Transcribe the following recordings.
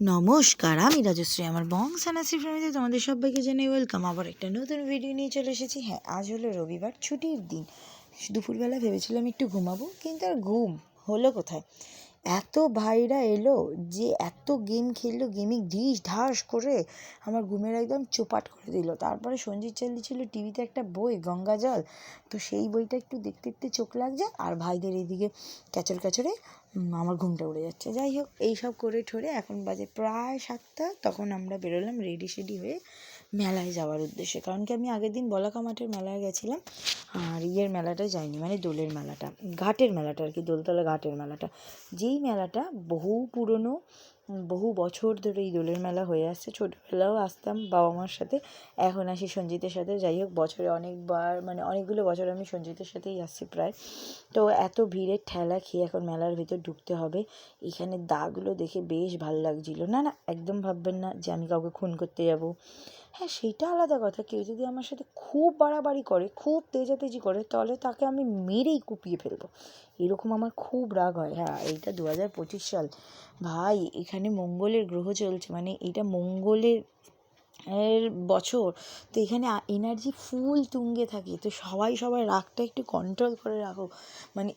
নমস্কার, আমি রাজশ্রী। আমার বংশানাশ্রী ফ্যামিলিতে তোমাদের সবাইকে জানাই ওয়েলকাম। আবার একটা নতুন ভিডিও নিয়ে চলে এসেছি। হ্যাঁ, আজ হলো রবিবার, ছুটির দিন। দুপুরবেলা ভেবেছিলাম একটু ঘুমাবো, কিন্তু আর ঘুম হলো কোথায়। এত ভাইরা এলো যে এত গেম খেললো, গেমে ঢিস ঢাস করে আমার ঘুমের একদম চোপাট করে দিল। তারপরে সঞ্জিত চালিয়েছিল টিভিতে একটা বই, গঙ্গা জল। তো সেই বইটা একটু দেখতে দেখতে চোখ লাগছে, আর ভাইদের এইদিকে ক্যাচর ক্যাচরে আমার ঘুমটা উড়ে যাচ্ছে। যাই হোক, এইসব করে ঠোরে এখন বাজে প্রায় 7টা। তখন আমরা বেরোলাম রেডি সেডি হয়ে মেলায় যাওয়ার উদ্দেশ্যে। কারণ কি, আমি আগের দিন বলাকা মাঠের মেলায় গেছিলাম, আর মেলাটা যাইনি, মানে দোলের মেলাটা, ঘাটের মেলাটা আর কি, দোলতলা ঘাটের মেলাটা। যেই মেলাটা বহু পুরনো, বহু বছর ধরে এই দোলের মেলা হয়ে আসছে। ছোটোবেলাও আসতাম বাবা মার সাথে, এখন আসি সঞ্জিতের সাথে। যাই হোক, বছরে অনেকবার, মানে অনেকগুলো বছর আমি সঞ্জিতের সাথেই আসছি প্রায়। তো এত ভিড়ের ঠেলা খেয়ে এখন মেলার ভিতর ঢুকতে হবে। এখানে দাগুলো দেখে বেশ ভালো লাগছিল। না না, একদম ভাববেন না যে আমি কাউকে খুন করতে যাব। হ্যাঁ, সেটা আলাদা কথা। কেউ যদি আমার সাথে খুব বাড়াবাড়ি করে, খুব তেজাতেজি করে, তাহলে তাকে আমি মেরেই কুপিয়ে ফেলবো। এরকম আমার খুব রাগ হয়। হ্যাঁ, এইটা 2025 সাল ভাই, এখানে মঙ্গলের গ্রহ চলছে, মানে এটা মঙ্গলের বছর। তো এখানে এনার্জি ফুল তুঙ্গে থাকে। তো সবাই রাগটা একটু কন্ট্রোল করে রাখো, মানে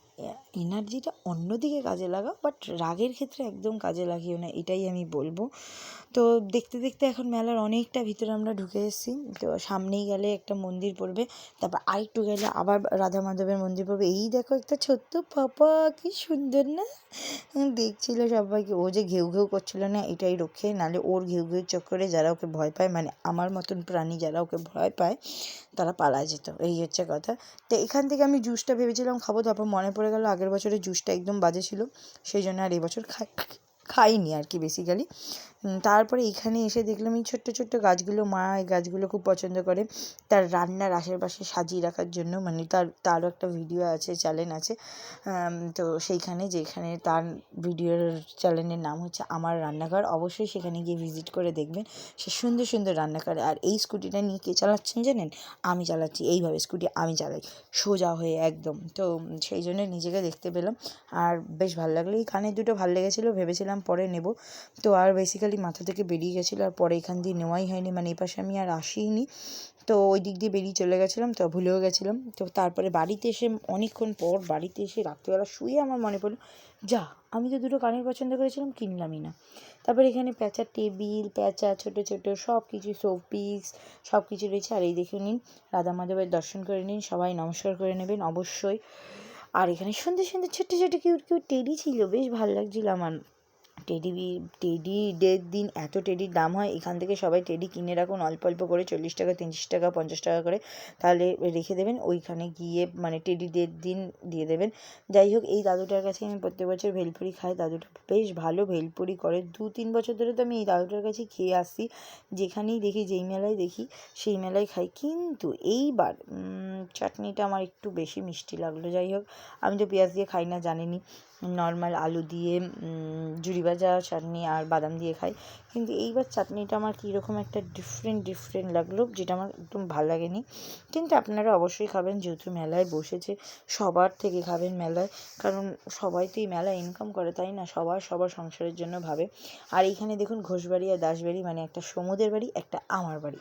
এনার্জিটা অন্যদিকে কাজে লাগাও, বাট রাগের ক্ষেত্রে একদম কাজে লাগিও না, এটাই আমি বলবো। তো দেখতে দেখতে এখন মেলার অনেকটা ভিতরে আমরা ঢুকে এসেছি। তো সামনেই গেলে একটা মন্দির পড়বে, তারপর আরেকটু গেলে আবার রাধা মাধবের মন্দির পড়বে। এই দেখো একটা ছোট্ট পাপা, কি সুন্দর না দেখছিল সবাইকে। ও যে ঘেউ ঘেউ করছিল না, এটাই রক্ষে। নাহলে ওর ঘেউ ঘেউ চক্করে যারা ওকে ভয় পায়, মানে আমার মতন প্রাণী যারা ওকে ভয় পায়, তারা পালায় যেত। এই হচ্ছে কথা। তো এখান থেকে আমি জুসটা ভেবেছিলাম খাবো, তারপর মনে পড়ে গেল আগের বছরের জুসটা একদম বাজে ছিল, সেই জন্য আর এবছর খাইনি আর কি বেসিক্যালি। তারপরে এখানে এসে দেখলাম এই ছোট্ট ছোট্ট গাছগুলো, মা এই গাছগুলো খুব পছন্দ করে তার রান্নার আশেপাশে সাজিয়ে রাখার জন্য। মানে তারও একটা ভিডিও আছে, চ্যানেল আছে। তো সেইখানে, যেখানে তার ভিডিওর চ্যানেলের নাম হচ্ছে আমার রান্নাঘর, অবশ্যই সেখানে গিয়ে ভিজিট করে দেখবেন। সে সুন্দর সুন্দর রান্না করে। আর এই স্কুটিটা নিয়ে কে চালাচ্ছেন জানেন? আমি চালাচ্ছি। এইভাবে স্কুটি আমি চালাই, সোজা হয়ে একদম। তো সেই জন্য নিজেকে দেখতে পেলাম, আর বেশ ভালো লাগলো। এই কানের দুটো ভালো লেগেছিলো, ভেবেছিলাম পরে নেব। তো আর বেসিক্যালি মাথা থেকে বেরিয়ে গেছিলো, আর পরে এখান দিয়ে নেওয়াই হয়নি, মানে এই পাশে আমি আর আসিনি। তো ওই দিক দিয়ে বেরিয়ে চলে গেছিলাম, তো ভুলেও গেছিলাম। তো তারপরে বাড়িতে এসে, অনেকক্ষণ পর বাড়িতে এসে রাত্রিবেলা শুয়ে আমার মনে পড়লো, যা, আমি তো দুটো কানের পছন্দ করেছিলাম, কিনলামই না। তারপরে এখানে প্যাঁচার টেবিল, প্যাঁচা ছোটো ছোটো সব কিছু, শোপিস সব কিছু রয়েছে। আর এই দেখে নিন, রাধা মাধবের দর্শন করে নিন, সবাই নমস্কার করে নেবেন অবশ্যই। আর এখানে সুন্দর সুন্দর ছোট্ট ছোট্ট কিউট কিউট টেডি ছিল, বেশ ভালো লাগছিলো আমার। টেডি ডের দিন এত টেডির দাম হয়। এখান থেকে সবাই টেডি কিনে রাখুন অল্প অল্প করে, 40 টাকা, 30 টাকা, 50 টাকা করে, তাহলে রেখে দেবেন। ওইখানে গিয়ে মানে টেডি ডের দিন দিয়ে দেবেন। যাই হোক, এই দাদুটার কাছে আমি প্রত্যেক বছর ভেলপুরি খাই। দাদুটা বেশ ভালো ভেলপুরি করে। 2-3 বছর ধরে তো আমি এই দাদুটার কাছে খেয়ে আসছি। যেখানেই দেখি, যেই মেলায় দেখি, সেই মেলায় খাই। কিন্তু এইবার চাটনিটা আমার একটু বেশি মিষ্টি লাগলো। যাই হোক, আমি তো পেঁয়াজ দিয়ে খাই না জানেনই, নর্মাল আলু দিয়ে ঝুরি ভাজা চাটনি আর বাদাম দিয়ে খাই। কিন্তু এইবার চাটনিটা আমার কীরকম একটা ডিফারেন্ট লাগলো, যেটা আমার একদম ভালো লাগেনি। কিন্তু আপনারা অবশ্যই খাবেন, যেহেতু মেলায় বসেছে, সবার থেকে খাবেন মেলায়। কারণ সবাই তো এই মেলায় ইনকাম করে, তাই না? সবার সংসারের জন্য ভাবে। আর এইখানে দেখুন, ঘোষবাড়ি আর দাসবাড়ি, মানে একটা সমুদের বাড়ি, একটা আমার বাড়ি,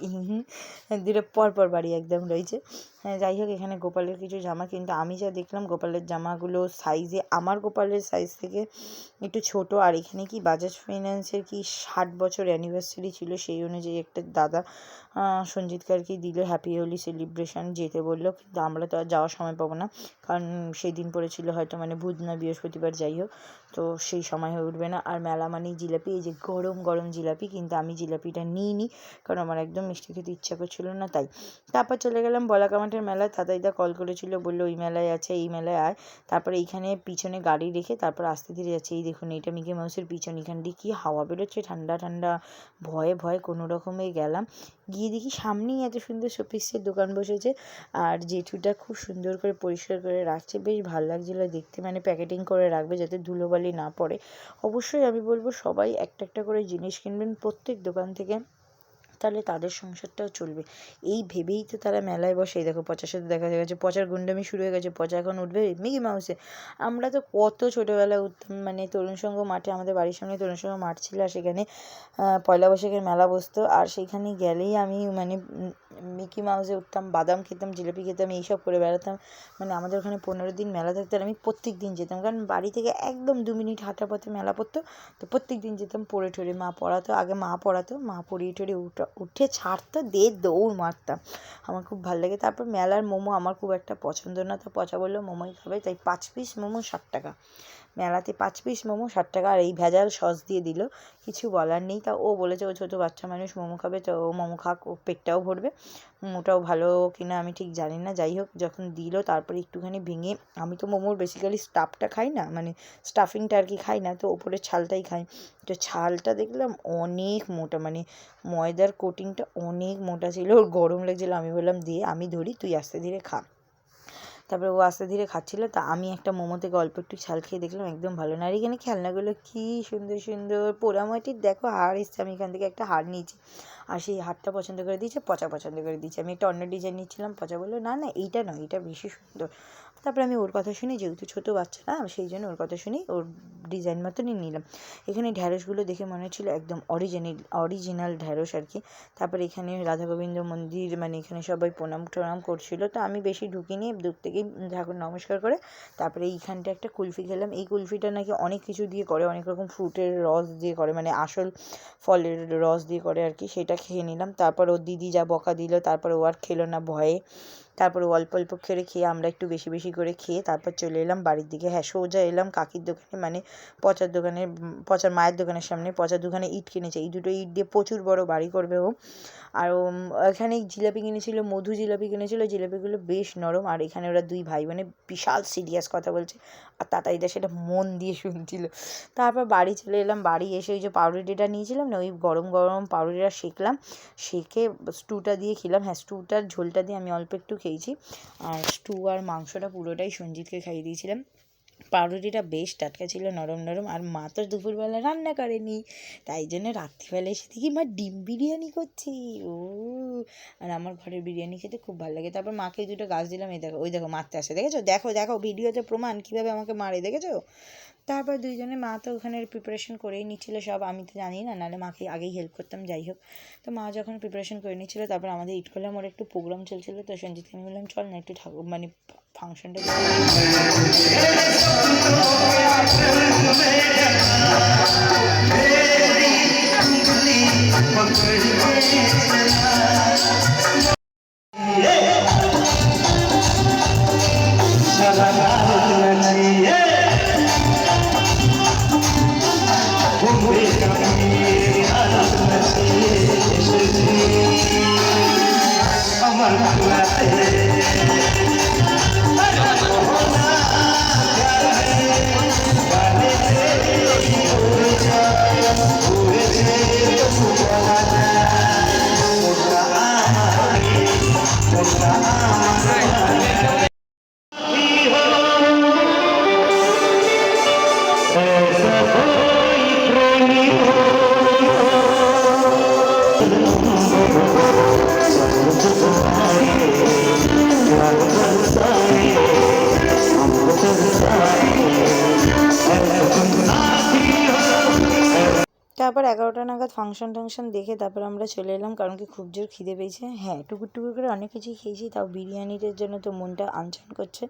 দুটো পরপর বাড়ি একদম রয়েছে। হ্যাঁ, যাই হোক, এখানে গোপালের কিছু জামা, কিন্তু আমি যা দেখলাম গোপালের জামাগুলো সাইজে আমার গোপালের সাইজ থেকে একটু ছোট। আর এখানে কি বাজাজ ফাইন্যান্সের কি 60 বছর অ্যানিভার্সারি ছিল, সেই অনুযায়ী একটা দাদা সঞ্জিতকে আর কি দিল হ্যাপি হোলি সেলিব্রেশন, যেতে বললো। কিন্তু আমরা তো আর যাওয়ার সময় পাবো না, কারণ সেই দিন পড়েছিল হয়তো মানে বুধ না বৃহস্পতিবার, যাই হোক, তো সেই সময় হয়ে উঠবে না। আর মেলা মানেই জিলাপি, এই যে গরম গরম জিলাপি, কিন্তু আমি জিলাপিটা নিইনি, কারণ আমার একদম মিষ্টি খেতে ইচ্ছা করছিল না, তাই। তারপর চলে গেলাম বলাকা মাঠের মেলায়। দাদাইদা কল করেছিল, বললো ওই মেলায় আছে, এই মেলায় আয়। তারপরে এইখানে পিছনে গাড়ি রেখে তারপর আস্তে ধীরে যাচ্ছে। এই দেখুন, এইটা মিকি মাউসের পিছন, এখান দিয়ে কী হাওয়া বেরোচ্ছে, ঠান্ডা ঠান্ডা। ভয়ে কোনো রকমে গেলাম, গিয়ে দেখি সামনেই এত সুন্দর শোপিসের দোকান বসেছে, আর জেঠুটা খুব সুন্দর করে পরিষ্কার করে রাখছে, বেশ ভালো লাগছিলো দেখতে। মানে প্যাকেটিং করে রাখবে যাতে ধুলোবালি না পড়ে। অবশ্যই আমি বলবো সবাই একটা একটা করে জিনিস কিনবেন প্রত্যেক দোকান থেকে, তাহলে তাদের সংসারটাও চলবে, এই ভেবেই তো তারা মেলায় বসে। এই দেখো পচার সাথে দেখা গেছে, পচার গুন্ডামি শুরু হয়ে গেছে, পচা এখন উঠবে মিকি মাউসে। আমরা তো কত ছোটোবেলায় উঠতাম, মানে তরুণ সংঘ মাঠে, আমাদের বাড়ির সামনে তরুণ সংঘ মাঠ ছিল, আর সেখানে পয়লা বৈশাখের মেলা বসতো, আর সেইখানে গেলেই আমি মানে মিকি মাউসে উঠতাম, বাদাম খেতাম, জিলিপি খেতাম, এইসব করে বেড়াতাম। মানে আমাদের ওখানে 15 দিন মেলা থাকতো, আর আমি প্রত্যেক দিন যেতাম, কারণ বাড়ি থেকে একদম 2 মিনিট হাঁটা পথে মেলা পড়তো। তো প্রত্যেক দিন যেতাম, পড়ে ঠরে মা পড়াতো, আগে মা পড়াতো, মা পড়িয়ে টড়িয়ে উঠে ছাড়তো, দিয়ে দৌড় মারতাম। আমার খুব ভালো লাগে। তারপর মেলার মোমো আমার খুব একটা পছন্দ না, তো পচা বললো মোমোই খাবে, তাই 5 পিস মোমো 60 টাকা। মেলাতে 5 পিস মোমো 60 টাকা, আর এই ভেজাল সস দিয়ে দিল, কিছু বলার নেই। তা ও বলেছে ও ছোটো বাচ্চা মানুষ মোমো খাবে, তো ও মোমো খাক, ও পেটটাও ভরবে। মোমোটাও ভালো কিনা আমি ঠিক জানি না, যাই হোক যখন দিল তারপরে একটুখানি ভেঙে, আমি তো মোমোর বেসিক্যালি স্টাফটা খাই না, মানে স্টাফিংটা আর কি খাই না, তো ওপরের ছালটাই খাই। তো ছালটা দেখলাম অনেক মোটা, মানে ময়দার কোটিংটা অনেক মোটা ছিল, ওর গরম লেগেছিলো, আমি বললাম দিয়ে আমি ধরি, তুই আস্তে ধীরে খা। তারপরে ও আস্তে ধীরে খাচ্ছিলো, তা আমি একটা মোমো থেকে অল্প একটু ছাল খেয়ে দেখলাম একদম ভালো না। আর এখানে খেলনাগুলো কী সুন্দর সুন্দর পোড়ামাটির, দেখো হার এসছে, আমি এখান থেকে একটা হার নিয়েছি, আর সেই হারটা পছন্দ করে দিয়েছে, পচা পছন্দ করে দিয়েছে। আমি একটা অন্য ডিজাইন নিচ্ছিলাম, পচা বললো না না এইটা নয়, এটা বেশি সুন্দর। তারপরে আমি ওর কথা শুনি, যেহেতু ছোটো বাচ্চা না, সেই জন্য ওর কথা শুনি, ওর ডিজাইন মতনই নিলাম। এখানে ঢ্যাঁড়সগুলো দেখে মনে হচ্ছিলো একদম অরিজিনাল ঢ্যাঁড়স আর কি। তারপরে এখানে রাধা গোবিন্দ মন্দির, মানে এখানে সবাই প্রণাম টনাম করছিলো, তো আমি বেশি ঢুকিনি, দূর থেকেই ঠাকুর নমস্কার করে তারপরে এইখানটা একটা কুলফি খেলাম। এই কুলফিটা নাকি অনেক কিছু দিয়ে করে, অনেক রকম ফ্রুটের রস দিয়ে করে, মানে আসল ফলের রস দিয়ে করে আর কি, সেটা খেয়ে নিলাম। তারপর ওর দিদি যা বকা দিল, তারপরে ও আর খেলো না ভয়ে, তারপরে অল্প অল্প করে খেয়ে, আমরা একটু বেশি বেশি করে খেয়ে তারপর চলে এলাম বাড়ির দিকে। হ্যাঁ, সোজা এলাম কাকির দোকানে, মানে পচার দোকানে, পচার মায়ের দোকানের সামনে। পচার দোকানে ইট কিনেছে, এই দুটো ইট দিয়ে প্রচুর বড় বাড়ি করবে ও। আর এখানে জিলাপি কিনেছিল, মধু জিলাপি কিনেছিল, জিলাপিগুলো বেশ নরম। আর এখানে ওরা দুই ভাই মানে বিশাল সিরিয়াস কথা বলছে, আর তাতাইদা সেটা মন দিয়ে শুনছিল। তারপর বাড়ি চলে এলাম, বাড়ি এসে ওই যে পাউরুটিটা নিয়েছিলাম না, ওই গরম গরম পাউরুটিটা সেঁকলাম, সেঁকে স্টুটা দিয়ে খেলাম। হ্যাঁ, স্টুটার ঝোলটা দিয়ে আমি অল্প একটু খেয়েছি, আর স্টু আর মাংসটা পুরোটাই সঞ্জিতকে খাইয়ে দিয়েছিলাম। পাউরুটিটা বেশ টাটকা ছিল, নরম নরম। আর মা তো দুপুরবেলা রান্না করেনি, তাই জন্য রাত্রিবেলা এসে দেখি মা ডিম বিরিয়ানি করছি। ও, আর আমার ঘরের বিরিয়ানি খেতে খুব ভালো লাগে। তারপর মাকে দুটো গাছ দিলাম, এই দেখো, ওই দেখো মারতে আসে, দেখেছো, দেখো দেখো ভিডিওতে প্রমাণ কীভাবে আমাকে মারে, দেখেছো। তারপর দুইজনে, মা তো ওখানে প্রিপারেশন করেই নিচ্ছিলো সব, আমি তো জানি না, নাহলে মাকে আগেই হেল্প করতাম। যাই হোক, তো মা যখন প্রিপারেশন করে নিচ্ছিলো, তারপর আমাদের ইট করলাম, ওর একটু প্রোগ্রাম চলছিলো, তো সঞ্জিতকে আমি বললাম চল না একটু ঠাকুর মানে ফাংশনটা তারপর 11টা নাগাদ ফাংশন টাংশন দেখে তারপর আমরা চলে এলাম, কারণ কি খুব জোর খিদে পেয়েছে। হ্যাঁ, টুকুর টুকুর করে অনেক কিছুই খেয়েছি, তাও বিরিয়ানিটার জন্য তো মনটা আনচান করছে।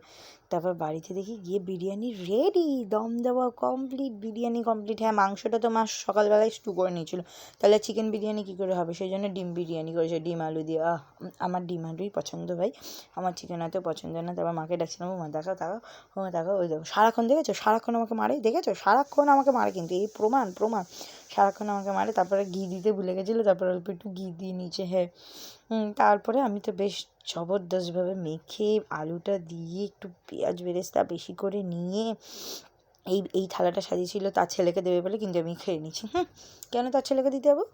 তারপর বাড়িতে দেখি গিয়ে বিরিয়ানি রেডি, দম দেওয়া কমপ্লিট, বিরিয়ানি কমপ্লিট। হ্যাঁ, মাংসটা তো মা সকালবেলায় স্টু করে নিয়েছিল, তাহলে চিকেন বিরিয়ানি কী করে হবে, সেই জন্য ডিম বিরিয়ানি করেছে, ডিম আলু দিয়ে। আমার ডিম আলুই পছন্দ ভাই, আমার চিকেন এত পছন্দ না। তারপর মাকে ডাকছিলাম, মা দেখো দেখো, দেখো ওই দেখো, সারাক্ষণ দেখেছো, সারাক্ষণ আমাকে মারে, দেখেছো সারাক্ষণ আমাকে মারে, কিন্তু এই প্রমাণ প্রমাণ, সারাক্ষণ আমাকে মারে। তারপরে ঘি দিতে ভুলে গেছিলো, তারপরে অল্প একটু ঘি দিয়ে নিচে। হ্যাঁ, তারপরে আমি তো বেশ জবরদস্তভাবে মেখে আলুটা দিয়ে একটু পেঁয়াজ বেরেস্তা বেশি করে নিয়ে এই থালাটা সাজিয়েছিল তার ছেলেকে দেবে বলে, কিন্তু আমি খেয়ে নিচ্ছি। কেন তার ছেলেকে দিতে যাবো,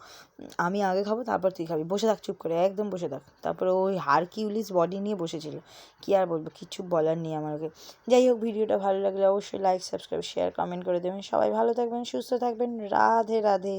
আমি আগে খাবো তারপর তুই খাবি, বসে থাক চুপ করে, একদম বসে থাক। তারপরে ওই হারকিউলিস বডি নিয়ে বসেছিল, কী আর বলবো, কিছু বলার নেই আমাকে। যাই হোক, ভিডিওটা ভালো লাগলে অবশ্যই লাইক সাবস্ক্রাইব শেয়ার কমেন্ট করে দেবেন। সবাই ভালো থাকবেন, সুস্থ থাকবেন, রাধে রাধে।